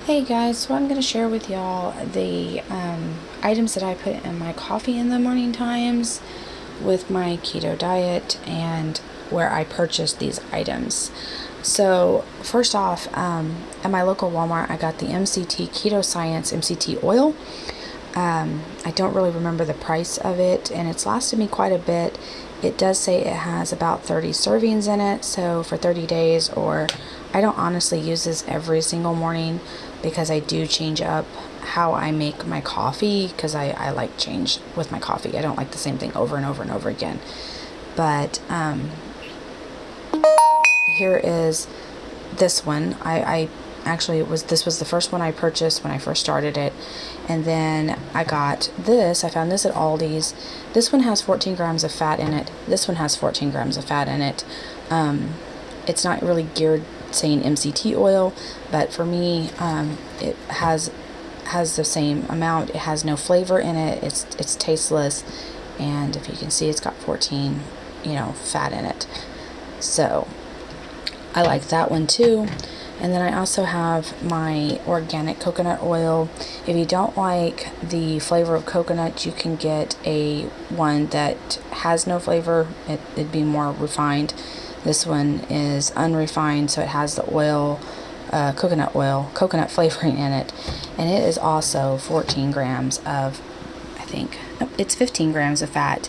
Hey guys, so I'm going to share with y'all the items that I put in my coffee in the morning times with my keto diet and where I purchased these items. So first off, at my local Walmart, I got the MCT Ketoscience MCT Oil. I don't really remember the price of it, and it's lasted me quite a bit. It does say it has about 30 servings in it, so for 30 days, or I don't honestly use this every single morning because I do change up how I make my coffee because I like change with my coffee. I don't like the same thing over and over and over again. But here is this one. I actually this was the first one I purchased when I first started it, and then I got this. I found this at Aldi's. This one has 14 grams of fat in it. This one has 14 grams of fat in it. It's not really geared saying MCT oil, but for me, it has the same amount. It has no flavor in it. It's tasteless, and if you can see, it's got 14, fat in it. So I like that one too. And then I also have my organic coconut oil. If you don't like the flavor of coconut, you can get a one that has no flavor. It'd be more refined. This one is unrefined, so it has the oil, coconut flavoring in it. And it is also 14 grams of, it's 15 grams of fat.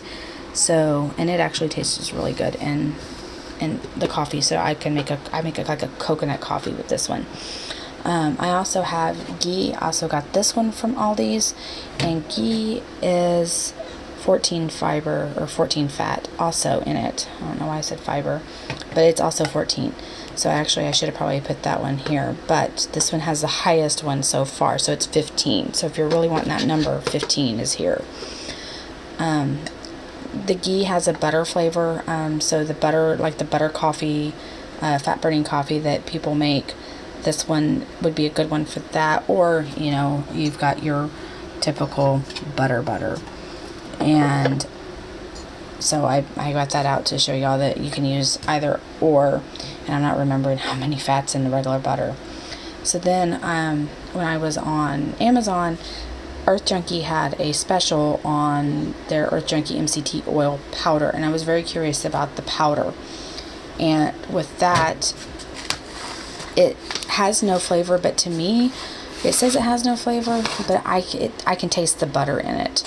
So, and it actually tastes really good in the coffee, so I make like a coconut coffee with this one. I also have Ghee. I also got this one from Aldi's, and Ghee is 14 fiber or 14 fat also in it. I don't know why I said fiber, but it's also 14. So actually I should have probably put that one here, but this one has the highest one so far, so it's 15. So if you're really wanting that number, 15 is here. The Ghee has a butter flavor, so the butter, like the butter coffee, fat burning coffee that people make, this one would be a good one for that. Or you've got your typical butter. And so I got that out to show y'all that you can use either or, and I'm not remembering how many fats in the regular butter. So then when I was on Amazon, Earth Junkie had a special on their Earth Junkie MCT oil powder, and I was very curious about the powder. And with that, it has no flavor, but to me, it says it has no flavor, but I can taste the butter in it.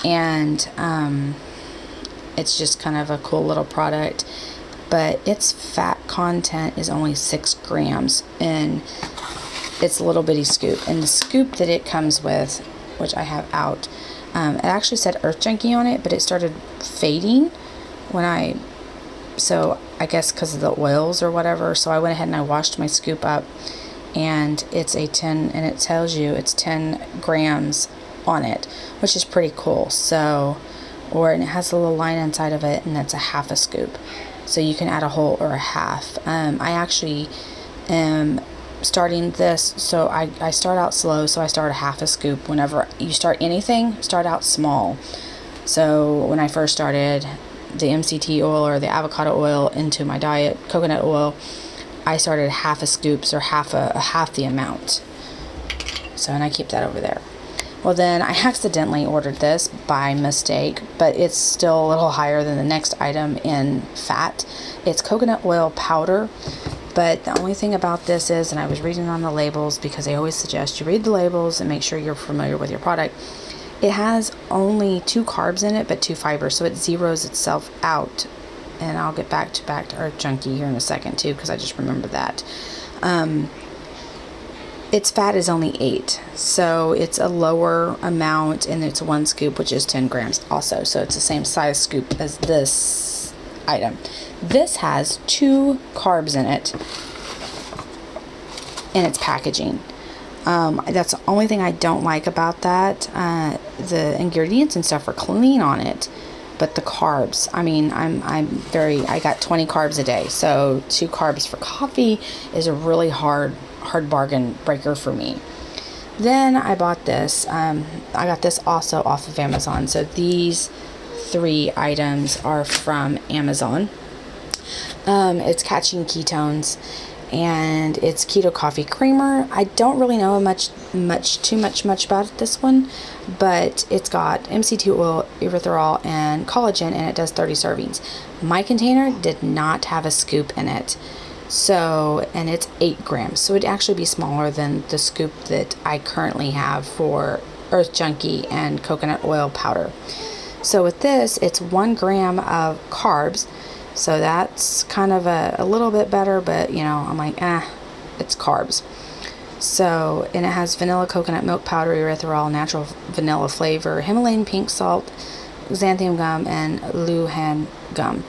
And it's just kind of a cool little product, but its fat content is only 6 grams, and it's a little bitty scoop. And the scoop that it comes with, which I have out, it actually said Earth Junkie on it, but it started fading so I guess because of the oils or whatever. So I went ahead and I washed my scoop up, and it's a 10, and it tells you it's 10 grams on it, which is pretty cool. So, and it has a little line inside of it, and that's a half a scoop. So you can add a whole or a half. I actually am starting this, so I start out slow, so I start a half a scoop. Whenever you start anything, start out small. So when I first started the MCT oil or the avocado oil into my diet, coconut oil, I started half a scoops, or half the amount. So, and I keep that over there. Well, then I accidentally ordered this by mistake, but it's still a little higher than the next item in fat. It's coconut oil powder, but the only thing about this is, and I was reading on the labels because they always suggest you read the labels and make sure you're familiar with your product. It has only 2 carbs in it, but 2 fibers, so it zeroes itself out. And I'll get back to Earth Junkie here in a second too, because I just remembered that. Its fat is only 8, so it's a lower amount, and it's 1 scoop, which is 10 grams also. So it's the same size scoop as this item. This has 2 carbs in it in its packaging. That's the only thing I don't like about that. The ingredients and stuff are clean on it, but the carbs, I got 20 carbs a day, so 2 carbs for coffee is a really hard bargain breaker for me. Then I bought this. I got this also off of Amazon. So these 3 items are from Amazon. It's catching ketones, and it's keto coffee creamer. I don't really know too much about this one, but it's got MCT oil, erythritol, and collagen, and it does 30 servings. My container did not have a scoop in it, so, and it's 8 grams, so it'd actually be smaller than the scoop that I currently have for Earth Junkie and coconut oil powder. So with this, it's 1 gram of carbs. So that's kind of a little bit better, but you know, I'm like, it's carbs. So, and it has vanilla coconut milk powder, erythritol, natural vanilla flavor, Himalayan pink salt, xanthan gum, and luhan gum.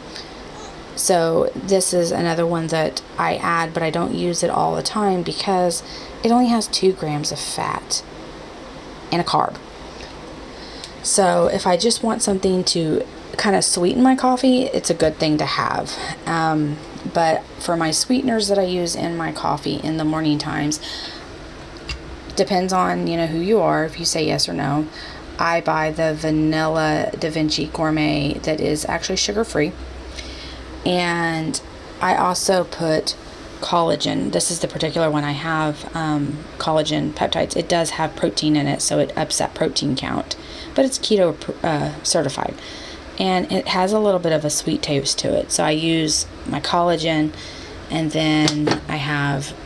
So this is another one that I add, but I don't use it all the time because it only has 2 grams of fat and a carb. So if I just want something to kind of sweeten my coffee, it's a good thing to have. But for my sweeteners that I use in my coffee in the morning times, depends on, you know, who you are, if you say yes or no. I buy the vanilla Da Vinci Gourmet that is actually sugar-free. And I also put collagen. This is the particular one I have, collagen peptides. It does have protein in it, so it ups that protein count. But it's keto certified. And it has a little bit of a sweet taste to it. So I use my collagen, and then I have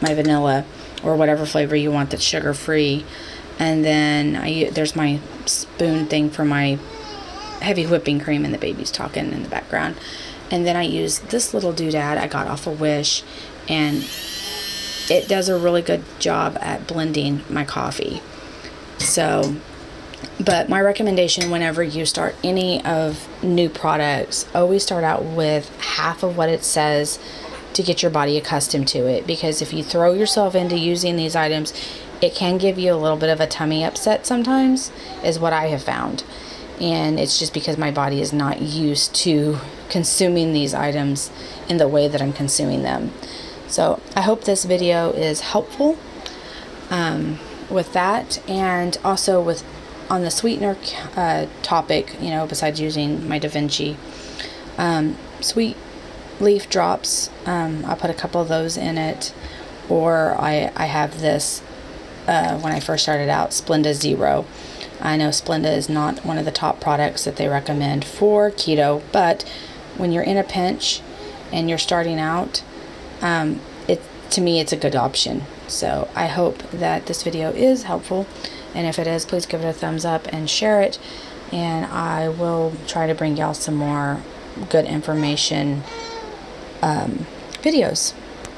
my vanilla or whatever flavor you want that's sugar-free. And then there's my spoon thing for my heavy whipping cream, and the baby's talking in the background. And then I use this little doodad I got off of Wish, and it does a really good job at blending my coffee. So, but my recommendation whenever you start any of new products, always start out with half of what it says to get your body accustomed to it. Because if you throw yourself into using these items, it can give you a little bit of a tummy upset sometimes, is what I have found. And it's just because my body is not used to consuming these items in the way that I'm consuming them. So I hope this video is helpful with that, and also with on the sweetener topic, you know, besides using my Da Vinci sweet leaf drops, I put a couple of those in it, or I have this when I first started out, Splenda Zero. I know Splenda is not one of the top products that they recommend for keto, but when you're in a pinch and you're starting out, to me it's a good option. So I hope that this video is helpful, and if it is, please give it a thumbs up and share it, and I will try to bring y'all some more good information videos.